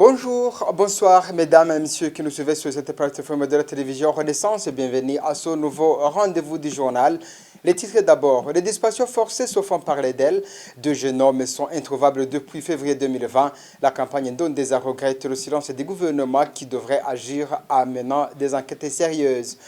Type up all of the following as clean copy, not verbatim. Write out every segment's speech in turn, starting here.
Bonjour, bonsoir mesdames et messieurs qui nous suivez sur cette plateforme de la télévision Renaissance et bienvenue à ce nouveau rendez-vous du journal. Les titres d'abord, les disparitions forcées se font parler d'elles. Deux jeunes hommes sont introuvables depuis février 2020. La campagne Ndondeza regrette le silence des gouvernements qui devraient agir en menant des enquêtes sérieuses.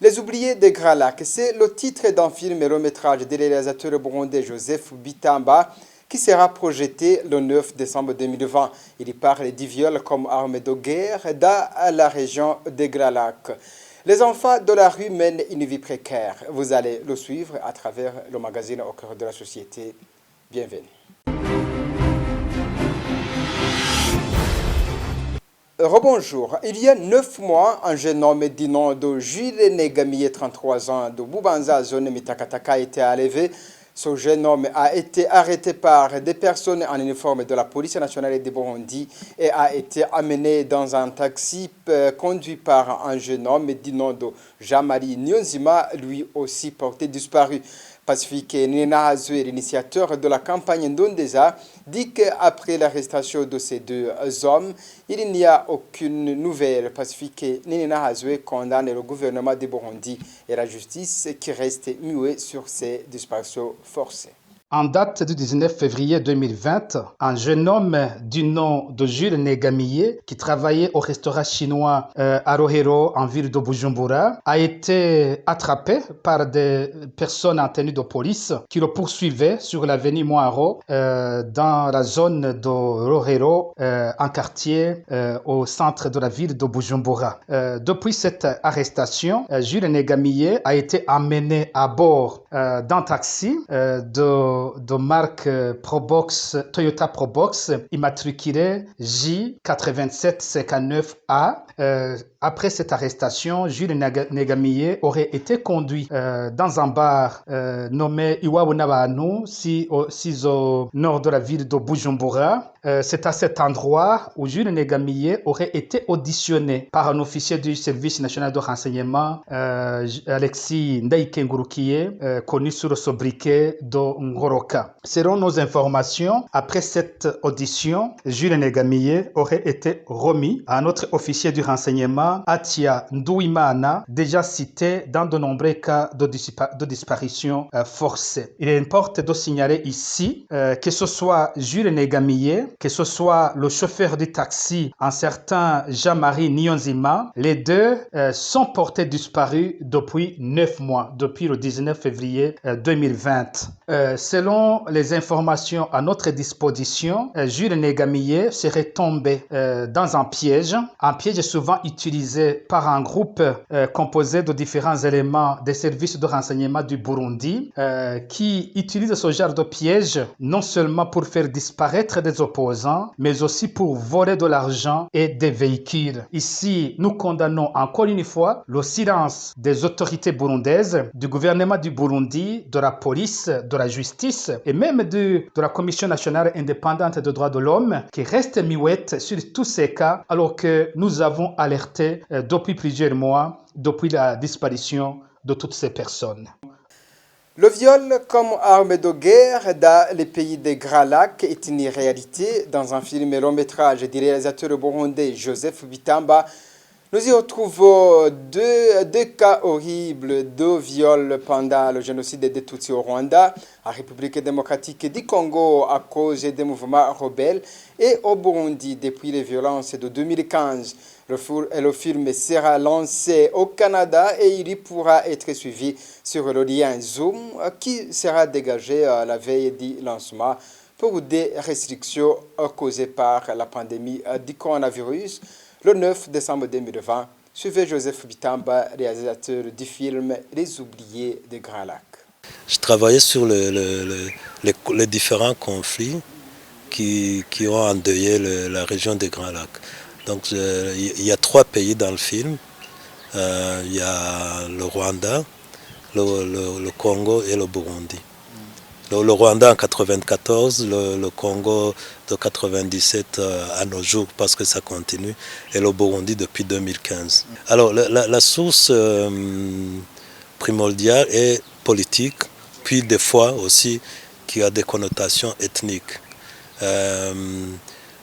Les oubliés de Gralac, c'est le titre d'un film et long-métrage du réalisateur burundais Joseph Bitamba qui sera projeté le 9 décembre 2020. Il y parle du viol comme arme de guerre dans la région de Gralac. Les enfants de la rue mènent une vie précaire. Vous allez le suivre à travers le magazine Au cœur de la société. Bienvenue. Rebonjour. Il y a 9 mois, un jeune homme du nom de Jules Negamiye, 33 ans, de Bubanza, zone Mitakataka, a été enlevé. Ce jeune homme a été arrêté par des personnes en uniforme de la police nationale de Burundi et a été amené dans un taxi conduit par un jeune homme du nom de Jean-Marie Nyonzima, lui aussi porté disparu. Pacifique Ninahazwe, l'initiateur de la campagne Ndondeza, dit qu'après l'arrestation de ces deux hommes, il n'y a aucune nouvelle. Pacifique Ninahazwe condamne le gouvernement de Burundi et la justice qui reste muet sur ces disparitions forcées. En date du 19 février 2020, un jeune homme du nom de Jules Negamiye, qui travaillait au restaurant chinois à Rohero, en ville de Bujumbura, a été attrapé par des personnes en tenue de police qui le poursuivaient sur l'avenue Moiro, dans la zone de Rohero, en quartier au centre de la ville de Bujumbura. Depuis cette arrestation, Jules Negamiye a été amené à bord d'un taxi de marque Probox, Toyota Probox, immatriculé J8759A. Après cette arrestation, Jules Negamiye aurait été conduit dans un bar nommé Iwabunabanu, au nord de la ville de Bujumbura. C'est à cet endroit où Jules Negamiye aurait été auditionné par un officier du service national de renseignement, Alexis Ndaïkengurukiye, connu sous le sobriquet de Ngoroka. Selon nos informations, après cette audition, Jules Negamiye aurait été remis à un autre officier du renseignement, Atia Ndouimana, déjà cité dans de nombreux cas de disparition forcée. Il importe de signaler ici que ce soit Jules Negamiye, que ce soit le chauffeur du taxi, un certain Jean-Marie Nyonzima, les deux sont portés disparus depuis 9 mois, depuis le 19 février 2020. Selon les informations à notre disposition, Jules Negamiye serait tombé dans un piège souvent utilisé par un groupe composé de différents éléments des services de renseignement du Burundi qui utilise ce genre de piège non seulement pour faire disparaître des opposants, mais aussi pour voler de l'argent et des véhicules. Ici, nous condamnons encore une fois le silence des autorités burundaises, du gouvernement du Burundi, de la police, de la justice et même de la Commission nationale indépendante des droits de l'homme qui reste muette sur tous ces cas alors que nous avons alerté depuis plusieurs mois, depuis la disparition de toutes ces personnes. Le viol comme arme de guerre dans les pays de Gralac est une réalité. Dans un film et long-métrage du réalisateur burundais Joseph Bitamba, nous y retrouvons deux cas horribles de viol pendant le génocide des Tutsis au Rwanda, en République démocratique du Congo à cause des mouvements rebelles et au Burundi depuis les violences de 2015. Le film sera lancé au Canada et il pourra être suivi sur le lien Zoom qui sera dégagé la veille du lancement pour des restrictions causées par la pandémie du coronavirus. Le 9 décembre 2020, suivez Joseph Bitamba, réalisateur du film Les Oubliés de Grand Lac. Je travaillais sur les différents conflits qui ont endeuillé la région des Grands Lacs. Donc il y a 3 pays dans le film. Il y a le Rwanda, le Congo et le Burundi. Le Rwanda en 1994, le Congo de 1997 à nos jours parce que ça continue, et le Burundi depuis 2015. Alors la source primordiale est politique, puis des fois aussi qui a des connotations ethniques.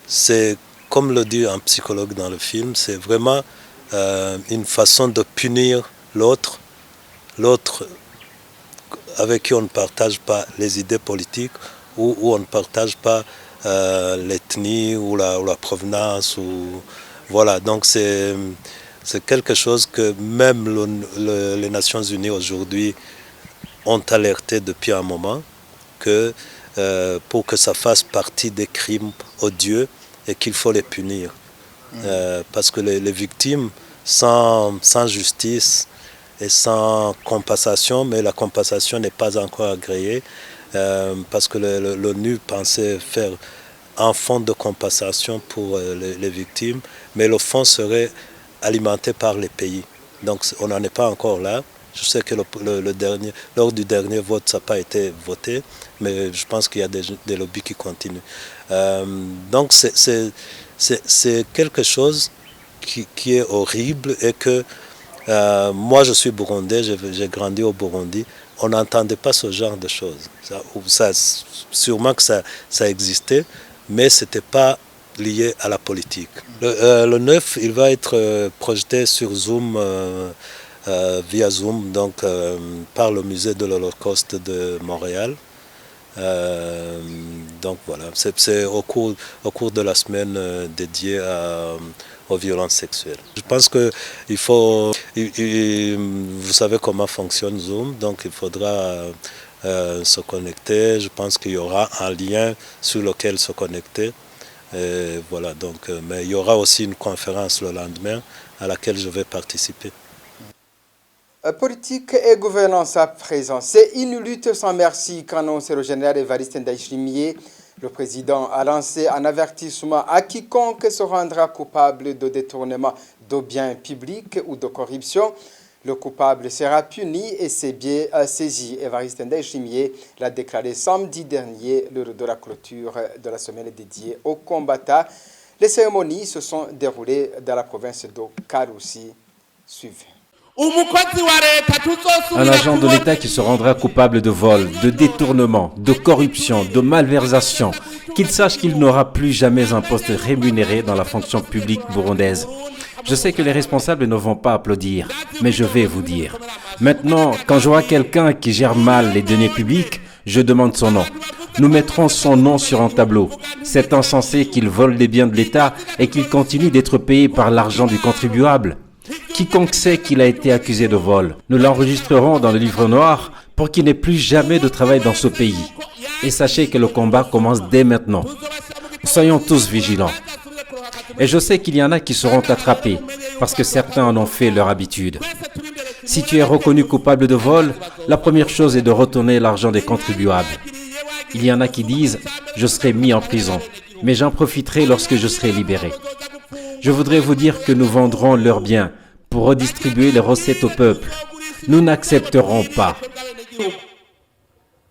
C'est comme le dit un psychologue dans le film, c'est vraiment une façon de punir l'autre avec qui on ne partage pas les idées politiques ou on ne partage pas l'ethnie ou la provenance. Voilà, donc c'est quelque chose que même les Nations Unies aujourd'hui ont alerté depuis un moment, que pour que ça fasse partie des crimes odieux et qu'il faut les punir. Parce que les victimes, sans justice et sans compensation, mais la compensation n'est pas encore agréée, parce que l'ONU pensait faire un fonds de compensation pour les victimes, mais le fonds serait alimenté par les pays. Donc on n'en est pas encore là. Je sais que lors du dernier vote, ça n'a pas été voté, mais je pense qu'il y a des lobbies qui continuent. Donc c'est quelque chose qui est horrible et que moi je suis burundais, j'ai grandi au Burundi, on n'entendait pas ce genre de choses. Sûrement que ça existait, mais ce n'était pas lié à la politique. Le 9, il va être projeté sur Zoom, via Zoom, donc par le musée de l'Holocauste de Montréal. Donc voilà, c'est au cours de la semaine dédiée aux violences sexuelles. Je pense que il faut, vous savez comment fonctionne Zoom, donc il faudra se connecter. Je pense qu'il y aura un lien sur lequel se connecter. Voilà, donc, mais il y aura aussi une conférence le lendemain à laquelle je vais participer. Politique et gouvernance à présent. C'est une lutte sans merci qu'annonce le général Évariste Ndayishimiye. Le président a lancé un avertissement à quiconque se rendra coupable de détournement de biens publics ou de corruption. Le coupable sera puni et ses biens saisis. Évariste Ndayishimiye l'a déclaré samedi dernier lors de la clôture de la semaine dédiée aux combattants. Les cérémonies se sont déroulées dans la province de Karusi. Suivez. Un agent de l'État qui se rendra coupable de vol, de détournement, de corruption, de malversation, qu'il sache qu'il n'aura plus jamais un poste rémunéré dans la fonction publique burundaise. Je sais que les responsables ne vont pas applaudir, mais je vais vous dire. Maintenant, quand je vois quelqu'un qui gère mal les deniers publics, je demande son nom. Nous mettrons son nom sur un tableau. C'est insensé qu'il vole les biens de l'État et qu'il continue d'être payé par l'argent du contribuable. Quiconque sait qu'il a été accusé de vol, nous l'enregistrerons dans le livre noir pour qu'il n'ait plus jamais de travail dans ce pays. Et sachez que le combat commence dès maintenant. Soyons tous vigilants. Et je sais qu'il y en a qui seront attrapés parce que certains en ont fait leur habitude. Si tu es reconnu coupable de vol, la première chose est de retourner l'argent des contribuables. Il y en a qui disent « je serai mis en prison, mais j'en profiterai lorsque je serai libéré ». Je voudrais vous dire que nous vendrons leurs biens pour redistribuer les recettes au peuple. Nous n'accepterons pas.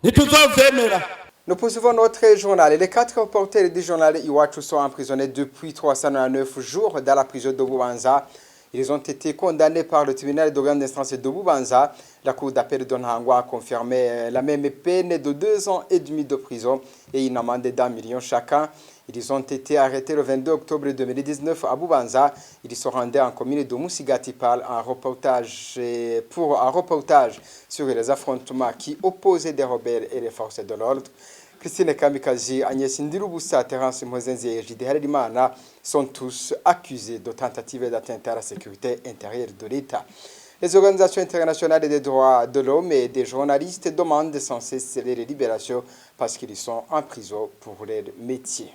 Nous poursuivons notre journal. Les 4 reporters du journal Iwachu sont emprisonnés depuis 309 jours dans la prison de Bubanza. Ils ont été condamnés par le tribunal de grande instance de Bubanza. La cour d'appel de Nhangwa a confirmé la même peine de 2 ans et demi de prison et une amende d'1 million chacun. Ils ont été arrêtés le 22 octobre 2019 à Bubanza. Ils se rendaient en commune de Musigatipal pour un reportage sur les affrontements qui opposaient des rebelles et les forces de l'ordre. Christine Kamikazi, Agnès Ndirubusa, Terence Mozenzi et Jide Harerimana sont tous accusés de tentatives d'atteinte à la sécurité intérieure de l'État. Les organisations internationales des droits de l'homme et des journalistes demandent sans cesse les libérations parce qu'ils sont en prison pour leur métier.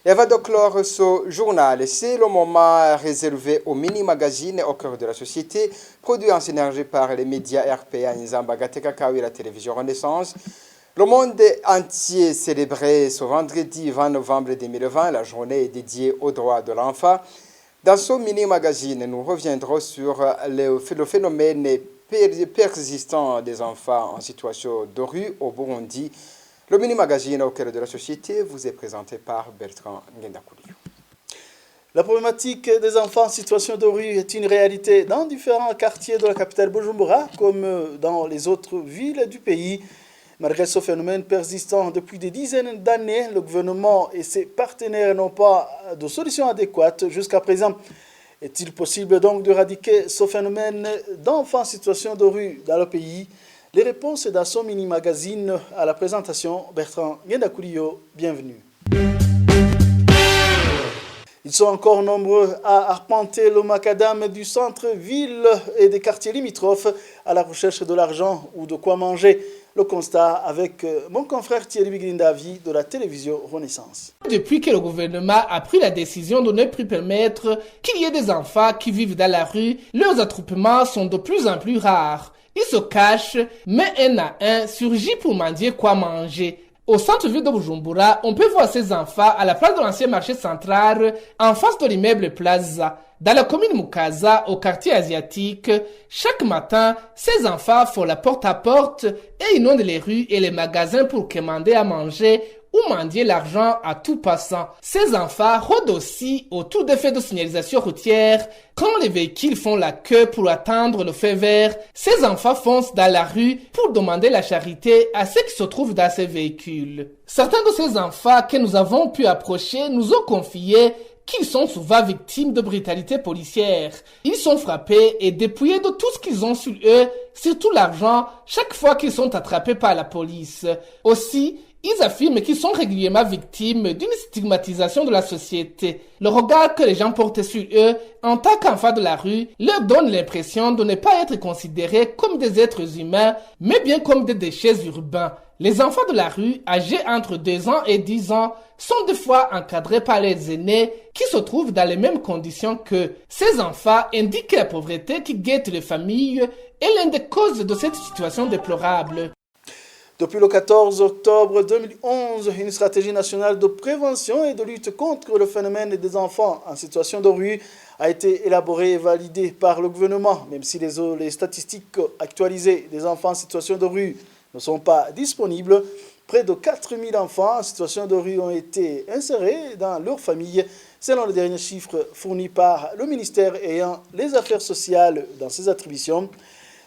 Et va donc clore ce journal. C'est le moment réservé au mini-magazine au cœur de la société, produit en synergie par les médias RPA, Nzamba, Gateka Kawi et la télévision Renaissance. Le monde entier célébrait ce vendredi 20 novembre 2020 la journée dédiée aux droits de l'enfant. Dans ce mini-magazine, nous reviendrons sur le phénomène persistant des enfants en situation de rue au Burundi. Le mini-magazine au cœur de la société vous est présenté par Bertrand Ngendakoulio. La problématique des enfants en situation de rue est une réalité dans différents quartiers de la capitale Bujumbura, comme dans les autres villes du pays. Malgré ce phénomène persistant depuis des dizaines d'années, le gouvernement et ses partenaires n'ont pas de solution adéquate jusqu'à présent. Est-il possible donc d'éradiquer ce phénomène d'enfants en situation de rue dans le pays? Les réponses dans son mini-magazine à la présentation. Bertrand Ngendakuliyo, bienvenue. Ils sont encore nombreux à arpenter le macadam du centre-ville et des quartiers limitrophes à la recherche de l'argent ou de quoi manger. Le constat avec mon confrère Thierry Bigrindavi de la télévision Renaissance. Depuis que le gouvernement a pris la décision de ne plus permettre qu'il y ait des enfants qui vivent dans la rue, leurs attroupements sont de plus en plus rares. Ils se cachent, mais un à un surgit pour mendier quoi manger. Au centre-ville de Bujumbura, on peut voir ces enfants à la place de l'ancien marché central, en face de l'immeuble Plaza. Dans la commune Mukaza, au quartier asiatique, chaque matin, ces enfants font la porte à porte et inondent les rues et les magasins pour commander à manger ou mendier l'argent à tout passant. Ces enfants rôdent aussi autour des feux de signalisation routière. Quand les véhicules font la queue pour attendre le feu vert, ces enfants foncent dans la rue pour demander la charité à ceux qui se trouvent dans ces véhicules. Certains de ces enfants que nous avons pu approcher nous ont confié qu'ils sont souvent victimes de brutalité policière. Ils sont frappés et dépouillés de tout ce qu'ils ont sur eux, surtout l'argent, chaque fois qu'ils sont attrapés par la police. Aussi, ils affirment qu'ils sont régulièrement victimes d'une stigmatisation de la société. Le regard que les gens portent sur eux, en tant qu'enfants de la rue, leur donne l'impression de ne pas être considérés comme des êtres humains, mais bien comme des déchets urbains. Les enfants de la rue, âgés entre 2 ans et 10 ans, sont des fois encadrés par les aînés qui se trouvent dans les mêmes conditions qu'eux. Ces enfants indiquent la pauvreté qui guette les familles est l'une des causes de cette situation déplorable. Depuis le 14 octobre 2011, une stratégie nationale de prévention et de lutte contre le phénomène des enfants en situation de rue a été élaborée et validée par le gouvernement. Même si les statistiques actualisées des enfants en situation de rue ne sont pas disponibles, près de 4000 enfants en situation de rue ont été insérés dans leur famille, selon les derniers chiffres fournis par le ministère ayant les affaires sociales dans ses attributions.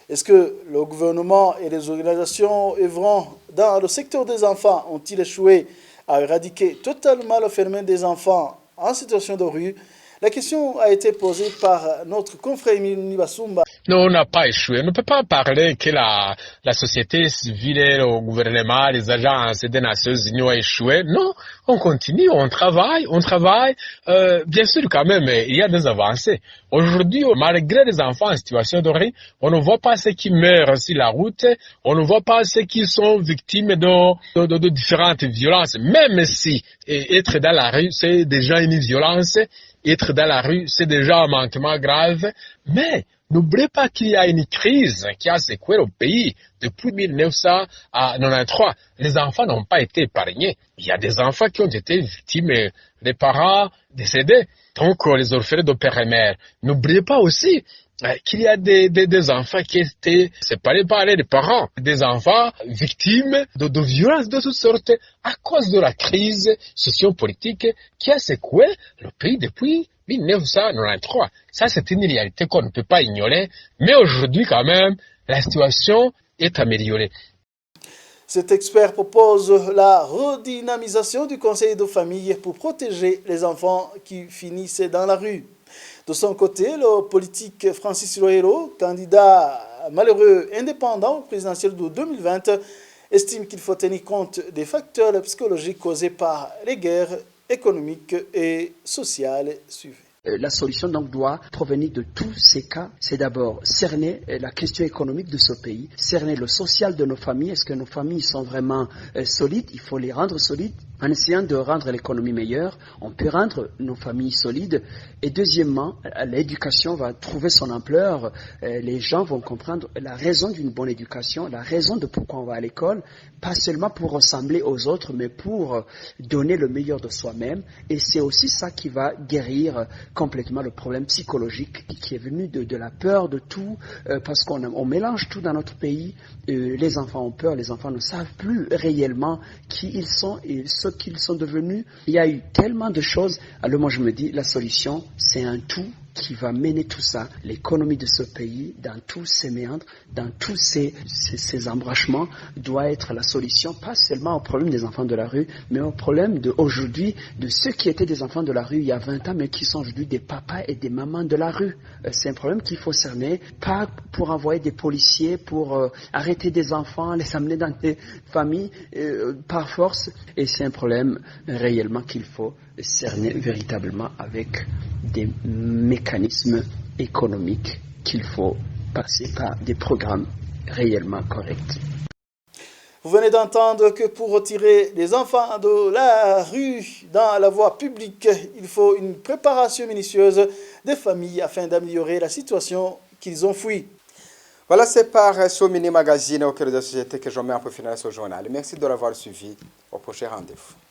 Est-ce que le gouvernement et les organisations œuvrant dans le secteur des enfants ont-ils échoué à éradiquer totalement le phénomène des enfants en situation de rue? La question a été posée par notre confrère Emile Basumba. Non, on n'a pas échoué. On ne peut pas parler que la société civile, le gouvernement, les agences des Nations Unies ont échoué. Non, on continue, on travaille. Bien sûr, quand même, il y a des avancées. Aujourd'hui, malgré les enfants en situation de rue, on ne voit pas ceux qui meurent sur la route, on ne voit pas ceux qui sont victimes de différentes violences. Même si être dans la rue, c'est déjà une violence, être dans la rue, c'est déjà un manquement grave, mais n'oubliez pas qu'il y a une crise qui a secoué le pays depuis 1993. Les enfants n'ont pas été épargnés. Il y a des enfants qui ont été victimes des parents décédés, donc les orphelins de père et mère. N'oubliez pas aussi qu'il y a des enfants qui étaient séparés par les parents, des enfants victimes de violences de toutes sortes à cause de la crise socio-politique qui a secoué le pays depuis 1993. Ça, c'est une réalité qu'on ne peut pas ignorer, mais aujourd'hui, quand même, la situation est améliorée. Cet expert propose la redynamisation du conseil de famille pour protéger les enfants qui finissent dans la rue. De son côté, le politique Francis Loero, candidat malheureux indépendant au présidentiel de 2020, estime qu'il faut tenir compte des facteurs psychologiques causés par les guerres économiques et sociales suivies. La solution donc doit provenir de tous ces cas. C'est d'abord cerner la question économique de ce pays, cerner le social de nos familles. Est-ce que nos familles sont vraiment solides? Il faut les rendre solides. En essayant de rendre l'économie meilleure, on peut rendre nos familles solides. Et deuxièmement, l'éducation va trouver son ampleur. Les gens vont comprendre la raison d'une bonne éducation, la raison de pourquoi on va à l'école, pas seulement pour ressembler aux autres, mais pour donner le meilleur de soi-même. Et c'est aussi ça qui va guérir complètement le problème psychologique qui est venu de la peur de tout, parce qu'on mélange tout dans notre pays. Les enfants ont peur, les enfants ne savent plus réellement qui ils sont et ce qu'ils sont devenus. Il y a eu tellement de choses. Alors moi je me dis, la solution c'est un tout qui va mener tout ça, l'économie de ce pays, dans tous ses méandres, dans tous ses embranchements, doit être la solution, pas seulement au problème des enfants de la rue, mais au problème d'aujourd'hui, de ceux qui étaient des enfants de la rue il y a 20 ans, mais qui sont aujourd'hui des papas et des mamans de la rue. C'est un problème qu'il faut cerner, pas pour envoyer des policiers, pour arrêter des enfants, les amener dans des familles par force, et c'est un problème réellement qu'il faut cerner véritablement avec des mécanismes économiques qu'il faut passer par des programmes réellement corrects. Vous venez d'entendre que pour retirer les enfants de la rue dans la voie publique, il faut une préparation minutieuse des familles afin d'améliorer la situation qu'ils ont fui. Voilà, c'est par ce mini-magazine au cœur de la société que je mets un peu final à ce journal. Merci de l'avoir suivi. Au prochain rendez-vous.